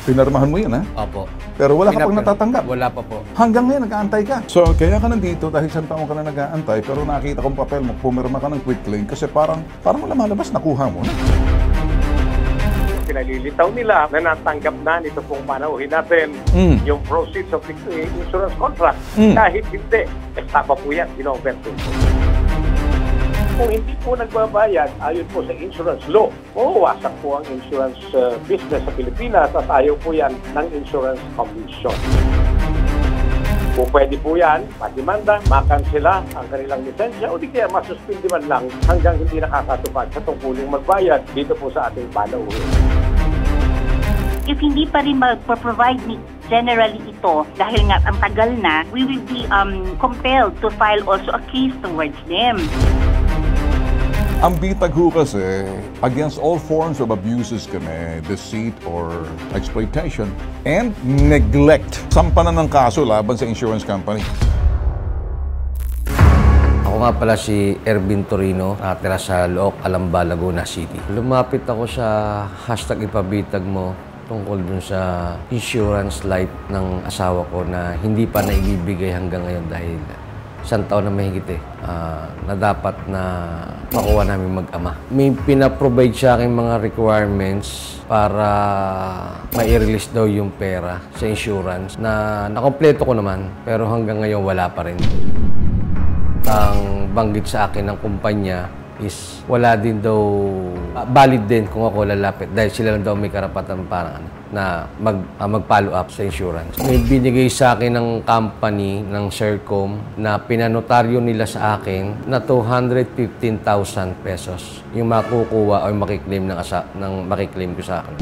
Pinarmahan mo yan, ha? Opo. Pero wala ka pang natatanggap. Wala pa po. Hanggang ngayon, nag-aantay ka. So, kaya ka nandito dahil isang taon ka na nag-aantay, pero nakita kong papel mo, pumirma ka ng quitclaim kasi parang wala malabas, nakuha mo na. Pinalilitaw nila na natanggap na nito pong panauhin natin yung proceeds of the insurance contract. Kahit hindi, estapa po yan, Berto. Kung hindi po nagbabayad, ayon po sa insurance law, mawawasak po ang insurance business sa Pilipinas at ayaw po yan ng insurance commission. Kung pwede po yan, madimanda, makansela ang kanilang lisensya o di kaya masuspindi man lang hanggang hindi nakakatupad sa tungkuling magbayad dito po sa ating panauhin. If hindi pa rin mag-provide ni generally ito, dahil nga ang tagal na, we will be compelled to file also a case towards them. Ang bitag ho kasi, against all forms of abuses kami, deceit or exploitation, and neglect. Sampanan ng kaso laban sa insurance company. Ako nga pala si Ervin Torino, nakatira sa Looc, Alamba, Laguna City. Lumapit ako sa #ipabitag mo tungkol dun sa insurance life ng asawa ko na hindi pa naibibigay hanggang ngayon dahil isang taon na mahigit na dapat na makuha namin mag-ama. May pinaprovide sa akin mga requirements para ma-release daw yung pera sa insurance na nakompleto ko naman pero hanggang ngayon wala pa rin. Ang banggit sa akin ng kumpanya is wala din daw, valid din kung ako lalapit dahil sila lang daw may karapatan parang na mag-follow up sa insurance. May binigay sa akin ng company, ng Sercom, na pinanotaryo nila sa akin na 215,000 pesos yung makukuha o yung makiklaim ng makiklaim ko sa akin.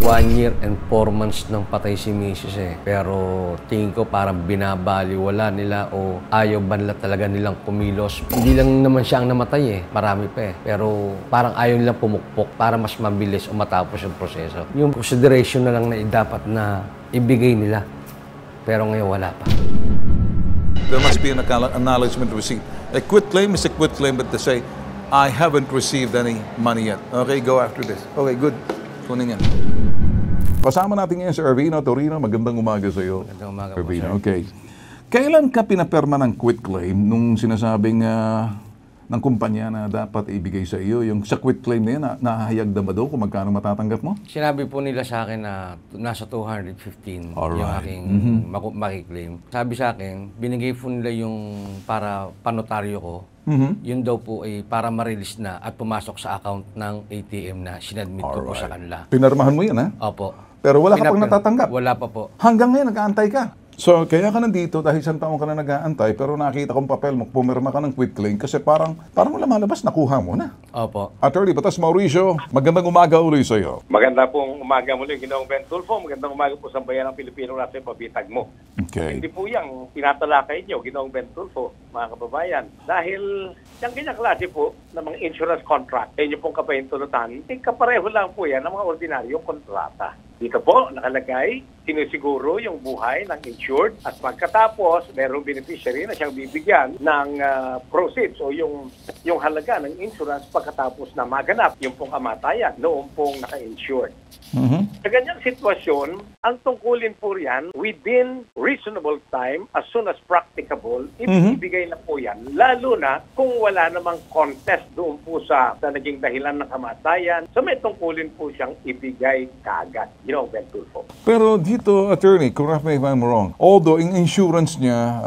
1 year and 4 months nang patay si Mrs. Pero tingin ko parang binabaliwala nila o ayaw banla talaga nilang kumilos. Hindi lang naman siya ang namatay marami pa Pero parang ayaw nilang pumukpok para mas mabilis o matapos yung proseso. Yung consideration na lang na dapat na ibigay nila. Pero ngayon wala pa. There must be an acknowledgement receipt. A quit claim is a quit claim, but to say, I haven't received any money yet. Okay, go after this. Okay, good. Kunin yan. Kasama natin ngayon si Ervino Torino. Magandang umaga sa iyo. Magandang umaga po, Ervino, sir. okay. Kailan ka pinaperma ng quit claim nung sinasabing ng kumpanya na dapat ibigay sa iyo? Yung sa quit claim na yan, nahahayag na ba daw kung magkano matatanggap mo? Sinabi po nila sa akin na nasa 215 yung aking makiklaim. Sabi sa akin, binigay po nila yung para panotaryo ko. Yun daw po ay para ma-release na at pumasok sa account ng ATM na sinadmit ko po sa kanila. Pinarmahan mo yan, ha? Opo. Pero wala ka pang natatanggap? Wala pa po. Hanggang ngayon, nag-aantay ka. So, kaya ka nandito dahil isang taon ka na nag-aantay, pero nakita kong papel mo, pumirma ka ng quit claim kasi parang wala malabas, nakuha mo na. Opo. Attorney Batas Mauricio, magandang umaga uli sa iyo. Maganda pong umaga muli, Ginoong Ben Tulfo. Magandang umaga po sa bayan ng Pilipino natin, pabitag mo. Okay. Hindi po yung tinatalakay nyo, Ginoong Ben Tulfo, mga kababayan. Dahil yung ganyang klase po ng mga insurance contract, inyo pong kapahintulutan, kapareho lang po yan ng mga ordinaryong kontrata. Dito po, nakalagay, sinisiguro yung buhay ng insured at pagkatapos, merong beneficiary na siyang bibigyan ng proceeds o yung halaga ng insurance pagkatapos na maganap yung pong kamatayan noong pong naka-insured. Sa ganyang sitwasyon, ang tungkulin po yan, within reasonable time, as soon as practicable, ibibigay na po yan. Lalo na kung wala namang contest doon po sa naging dahilan ng kamatayan. So may tungkulin po siyang ibigay kaagad. Ben Tulfo. Pero dito, attorney, correct me if I'm wrong, although yung insurance niya,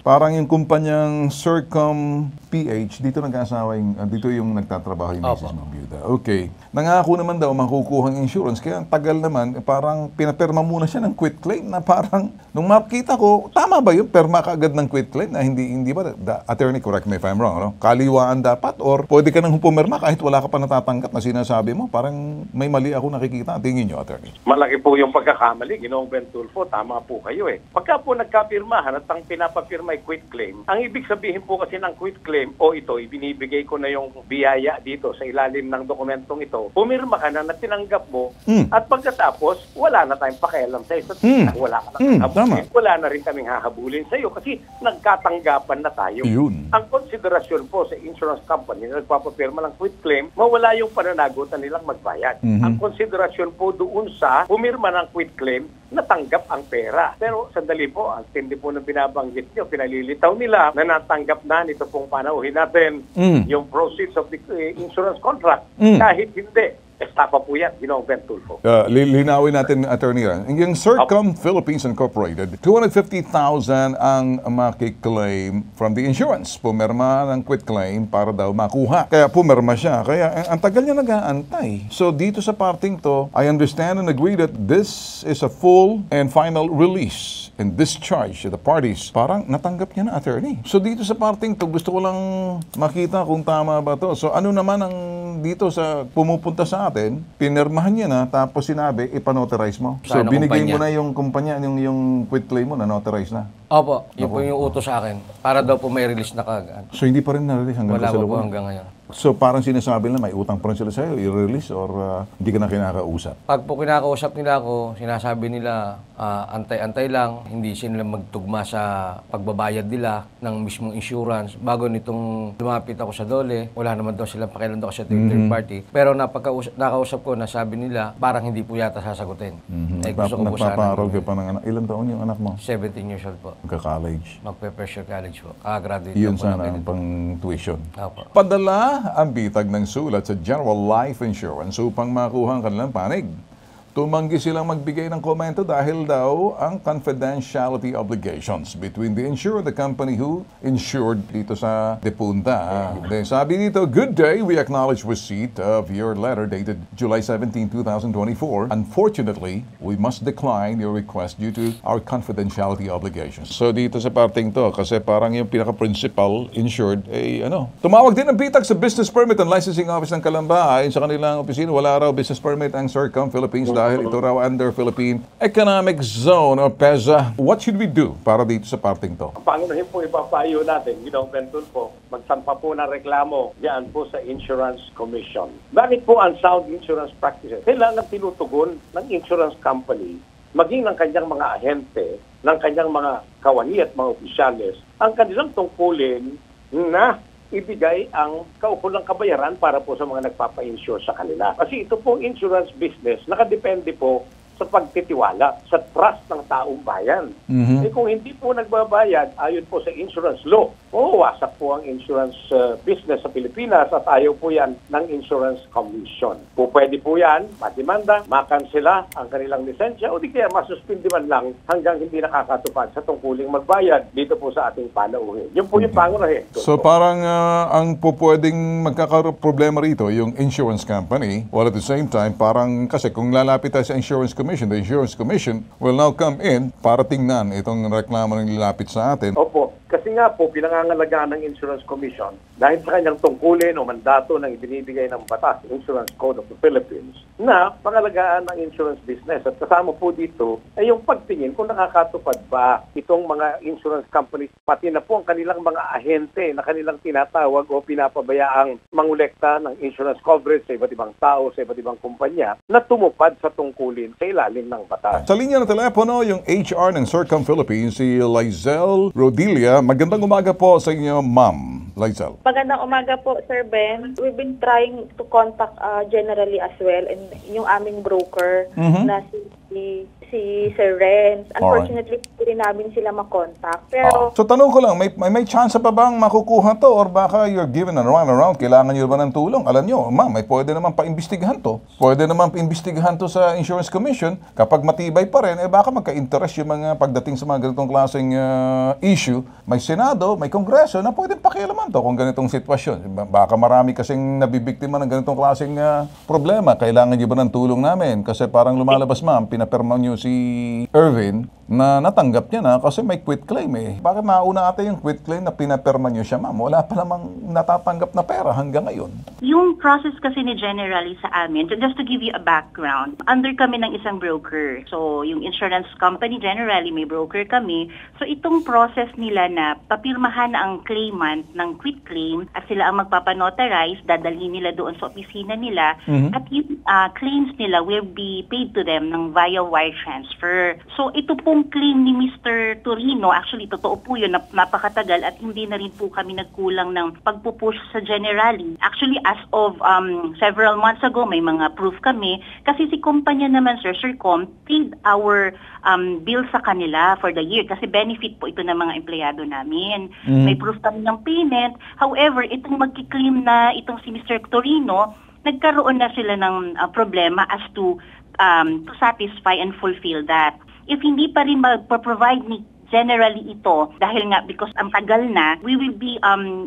parang yung kumpanyang Sercom PH, dito nag-asawa dito yung nagtatrabaho yung Mrs. Mabyuda. Okay. Nangako naman daw makukuha ang insurance, kaya ang tagal naman, parang pinaperma muna siya ng quit claim na parang, nung makita ko, tama ba yun? Perma ka agad ng quit claim na hindi ba? Attorney, correct me if I'm wrong, no? Kaliwaan dapat or pwede ka nang pumirma kahit wala ka pa natatanggap na sinasabi mo, parang may mali ako nakikita. Tingin nyo, attorney. Malaki po yung pagkakamali, Ginoong Ben Tulfo. Tama po kayo Pagka po nagkapirmahan at ang pinapapirma ay quit claim, ang ibig sabihin po kasi ng quit claim, claim o ito, ibinibigay ko na yung biyaya dito sa ilalim ng dokumentong ito, pumirma ka na tinanggap mo at pagkatapos, wala na tayong pakialam sa iyo. Wala ka na hahabulin. Wala na rin kaming hahabulin sa iyo kasi nagkatanggapan na tayo. Yun. Ang konsiderasyon po sa insurance company na nagpapapirma ng quitclaim, mawala yung pananagutan nilang magbayad. Ang konsiderasyon po doon sa pumirma ng quitclaim, natanggap ang pera. Pero sandali po, ang tindi po ng binabanggit niyo, pinalilitaw nila na natanggap na nito pong panauhin natin yung proceeds of the insurance contract. Kahit hindi. Estafa po yan, Ginoong Ben Tulfo. Linawin natin, Attorney Ran. Yung Circum Philippines Incorporated, 250,000 ang makiklaim from the insurance. Pumirma ng quitclaim para daw makuha. Kaya pumirma siya. Kaya ang tagal niya nag-aantay. So dito sa parting to, I understand and agree that this is a full and final release and discharge to the parties. Parang natanggap niya na, Attorney. So dito sa parting to, gusto ko lang makita kung tama ba to. So ano naman ang dito sa pumupunta sa atin, pinirmahan niya na, tapos sinabi, ipanotarize mo. So, Sana binigay kumpanya. mo na yung kumpanya, yung quitclaim mo na notarize na. Opo, yun po yung utos sa akin. Para daw po may release na kagad. So, hindi pa rin na-release hanggang Wala sa pa po loob. hanggang ngayon. So, parang sinasabi na may utang pa rin sila sa'yo, i-release or hindi ka na kinakausap. Pag po kinakausap nila ako, sinasabi nila, antay-antay lang, hindi sila magtugma sa pagbabayad nila ng mismong insurance. Bago nitong lumapit ako sa DOLE, wala naman daw silang pakialam daw sa third party. Pero nakausap ko, nasabi nila, parang hindi po yata sasagutin. Eh, gusto ko po sana. Nagpaparal ka pa ng anak. Ilan taon yung anak mo? 17 years old po. Magka-college. Magpe-pressure college po. Kakagraduate Yun lang po sana ng ang ganito. pang-tuition. Opo. Padala ang bitag ng sulat sa General Life Insurance upang makuha ang kanilang panig. Tumanggi silang magbigay ng komento dahil daw ang confidentiality obligations between the insurer and the company who insured dito sa depunta. Then sabi dito, good day, we acknowledge receipt of your letter dated July 17, 2024. Unfortunately, we must decline your request due to our confidentiality obligations. So dito sa parting to, kasi parang yung pinaka-principal insured, tumawag din ang bitag sa Business Permit and Licensing Office ng Calamba. Ayon sa kanilang opisina, wala raw business permit ang Circum Philippines dahil ito raw under Philippine Economic Zone o PEZA. What should we do para dito sa parting to? Ang pangunahin po ipapayo natin, Ginoong Ben Tulfo, magsampa po ng reklamo diyan po sa Insurance Commission. Bakit po ang sound insurance practices? Kailangan tinutugon ng insurance company, maging ng kanyang mga ahente, ng kanyang mga kawani at mga opisyales, ang kanilang tungkulin na ibigay ang kaukulang kabayaran para po sa mga nagpapa-insure sa kanila. Kasi ito pong insurance business, nakadepende po sa pagtitiwala, sa trust ng taong bayan. Eh kung hindi po nagbabayad, ayon po sa insurance law, wasak po ang insurance business sa Pilipinas at ayaw po yan ng Insurance Commission. Kung pwede po yan, mademanda, makansela ang kanilang lisensya o di kaya masuspindi man lang hanggang hindi nakakatupad sa tungkuling magbayad dito po sa ating panauhin. Yun po yung pangunahin. So parang ang pwedeng magkakaroon problema rito yung insurance company, while at the same time, parang kasi kung lalapit tayo sa Insurance Commission, the Insurance Commission will now come in para tingnan itong reklamo ng nilapit sa atin. Opo. Kasi nga po, pinangangalagaan ng Insurance Commission dahil sa kanyang tungkulin o mandato ng ibinibigay ng batas, Insurance Code of the Philippines, na pangalagaan ng insurance business. At kasama po dito ay yung pagtingin kung nakakatupad ba itong mga insurance companies, pati na po ang kanilang mga ahente na kanilang tinatawag o pinapabayaang mangolekta ng insurance coverage sa iba't ibang tao, sa iba't ibang kumpanya, na tumupad sa tungkulin sa ilalim ng batas. Sa linya ng telepono, yung HR ng Circum Philippines, si Lizelle Rodilia. Magandang umaga po sa inyo, Ma'am Lizelle. Magandang umaga po, Sir Ben. We've been trying to contact generally as well and yung aming broker na si Sir Renz. Unfortunately, hindi rin namin sila makontak. Pero So tanong ko lang, may chance pa bang makukuha to or baka you're given a runaround, kailangan nyo ba ng tulong? Alam nyo, ma'am, may pwede naman paimbestigahan to. Pwede naman paimbestigahan to sa Insurance Commission. Kapag matibay pa rin, baka magka-interest yung mga pagdating sa mga ganitong klaseng issue. May Senado, may Kongreso na pwedeng pakialaman to kung ganitong sitwasyon. Baka marami kasing nabibiktima ng ganitong klaseng problema. Kailangan nyo ba ng tulong namin? Kasi parang lumalabas, ma'am, pinapirma nyo si Irvin na natanggap niya na kasi may quit claim eh. Bakit mauna ata yung quit claim na pinaperma niyo siya, ma'am? Wala pa namang natatanggap na pera hanggang ngayon. Yung process kasi ni Generali sa amin, just to give you a background, under kami ng isang broker. So, yung insurance company, Generali, may broker kami. So, itong process nila na papirmahan na ang claimant ng quit claim at sila ang magpapanotarize, dadalhin nila doon sa opisina nila, at yung claims nila will be paid to them ng via wire transfer. So, ito pong claim ni Mr. Torino, actually, totoo po yun, napakatagal at hindi na rin po kami nagkulang ng pagpupush sa Generali. Actually, as of several months ago, may mga proof kami. Kasi si kumpanya naman, Sircom, paid our bill sa kanila for the year. Kasi benefit po ito ng mga empleyado namin. May proof kami ng payment. However, itong magkiklaim na itong si Mr. Torino, nagkaroon na sila ng problema as to satisfy and fulfill that. If hindi pa rin mag-provide ni Generali ito, dahil nga because ang tagal na, we will be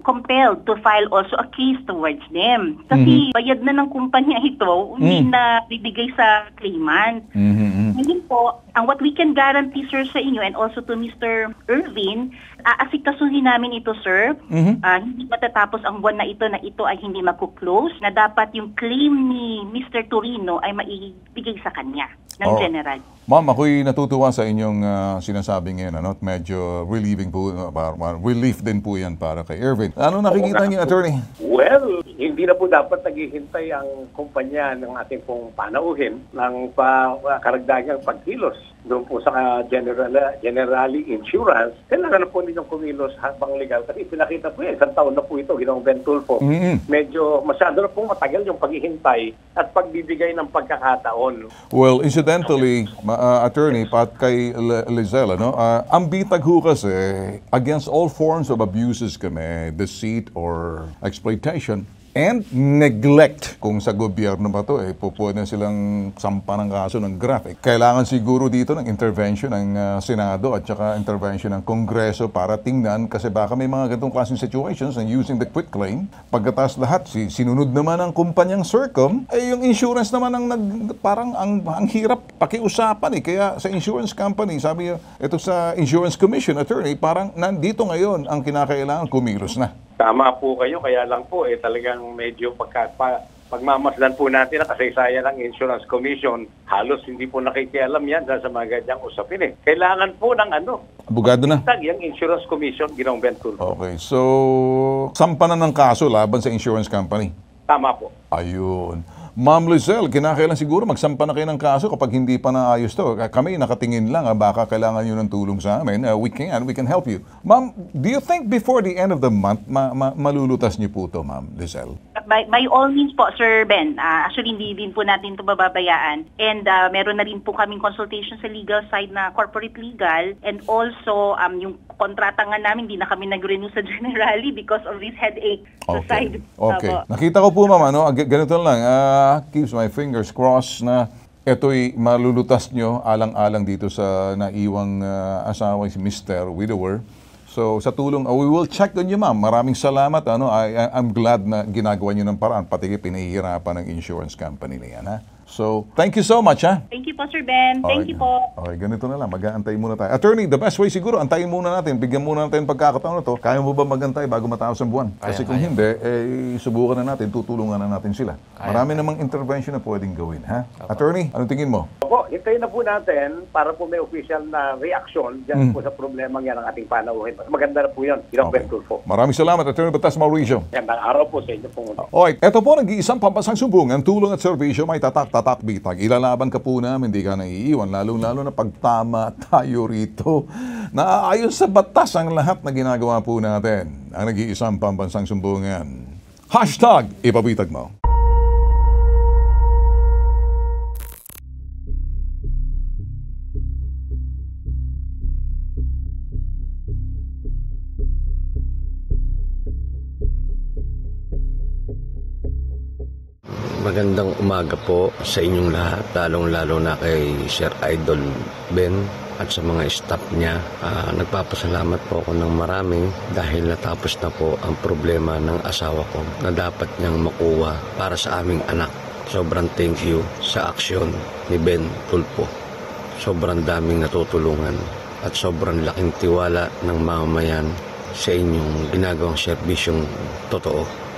compelled to file also a case towards them. Kasi bayad na ng kumpanya ito, hindi na bibigay sa claimant. Ngayon po, what we can guarantee, sir, sa inyo and also to Mr. Irvin, aasikasuhin namin ito, sir. Hindi matatapos ang buwan na ito ay hindi makuklose, na dapat yung claim ni Mr. Torino ay maibigay sa kanya ng General. Ma'am, ako'y natutuwa sa inyong sinasabi ngayon. Ano? Medyo relieving po, relief din po yan para kay Irvin. Ano nakikita niyo, attorney? Well, hindi na po dapat naghihintay ang kumpanya ng ating pong panauhin ng karagdagang pagkilos doon po sa Generali Insurance. Kailangan na po ninyong kumilos habang legal kasi pinakita po yan. Isang taon na po ito, Ginoong Ben Tulfo. Medyo masyado na po matagal yung paghihintay at pagbibigay ng pagkakataon. Well, incidentally, attorney, pat kay Lizelle, no? Ang bitag ho kasi, against all forms of abuses kami, deceit or exploitation, and neglect. Kung sa gobyerno ba ito, pupwede silang sampa ng kaso ng graphic. Kailangan siguro dito ng intervention ng Senado at saka intervention ng Kongreso para tingnan kasi baka may mga ganitong klaseng situations and using the quit claim. Pagkatapos lahat, sinunod naman ang kumpanyang Sircom, yung insurance naman parang ang hirap pakiusapan Kaya sa insurance company, sabi ito sa Insurance Commission, attorney, parang nandito ngayon ang kinakailangan kumilos na. Tama po kayo, kaya lang po talagang medyo pagmamasdan po natin na kasaysayan ng Insurance Commission, halos hindi po nakikialam yan sa mga ganyang usapin Kailangan po ng abogado na. Yung Insurance Commission, Ginoong Ben Tulfo. Okay, so sampa na ng kaso laban sa insurance company. Tama po. Ayun. Ma'am Lizelle, kinakailan siguro magsampa na kayo ng kaso kapag hindi pa naayos to. Kami nakatingin lang, baka kailangan nyo ng tulong sa amin. We can help you. Ma'am, do you think before the end of the month, malulutas niyo po to, Ma'am Lizelle? By all means po, Sir Ben. Actually, hindi din po natin ito bababayaan. And meron na rin po kaming consultation sa legal side na corporate legal. And also, yung kontrata nga namin, hindi na kami nag-renew sa Generali because of this headache sa side. Okay. Nakita ko po, Ma'am, ganito lang. Keeps my fingers crossed na ito'y malulutas nyo alang-alang dito sa naiwang asawa si Mr. Widower. So sa tulong, we will check on you, ma'am. Maraming salamat. I'm glad na ginagawa nyo ng paraan, pati pinahihirapan ng insurance company na yan. So, thank you so much, Thank you po, Sir Ben. Thank you po. Okay, ganito na lang. Mag-aantay muna tayo. Attorney, the best way siguro, antayin muna natin. Bigyan muna natin pagkakataon na to. Kaya mo ba magantay bago matapos ang buwan? Kasi kung hindi, subukan na natin, tutulungan na natin sila. Marami namang intervention na pwedeng gawin, Attorney, anong tingin mo? Opo, hintayin na po natin para po may official na reaction dyan po sa problemang yan ang ating panauhin. Maganda na po yun. Ben Tulfo. Maraming salamat, Attorney Batas Mauricio. Magandang araw po sa inyo pong Alright, ito po nag-iisang pambansang sumbungan, tulong at serbisyo, may tatak bitag. Ilalaban ka po namin, hindi ka naiiwan. Lalong-lalo na pagtama tayo rito. Naaayon sa batas ang lahat na ginagawa po natin. Ang nag-iisang pambansang sumbungan. #Ipabitag mo. Magandang umaga po sa inyong lahat, lalong-lalo na kay Sir Idol Ben at sa mga staff niya. Nagpapasalamat po ako ng marami dahil natapos na po ang problema ng asawa ko na dapat niyang makuha para sa aming anak. Sobrang thank you sa aksyon ni Ben Tulfo. sobrang daming natutulungan at sobrang laking tiwala ng mamamayan sa inyong ginagawang serbisyong totoo.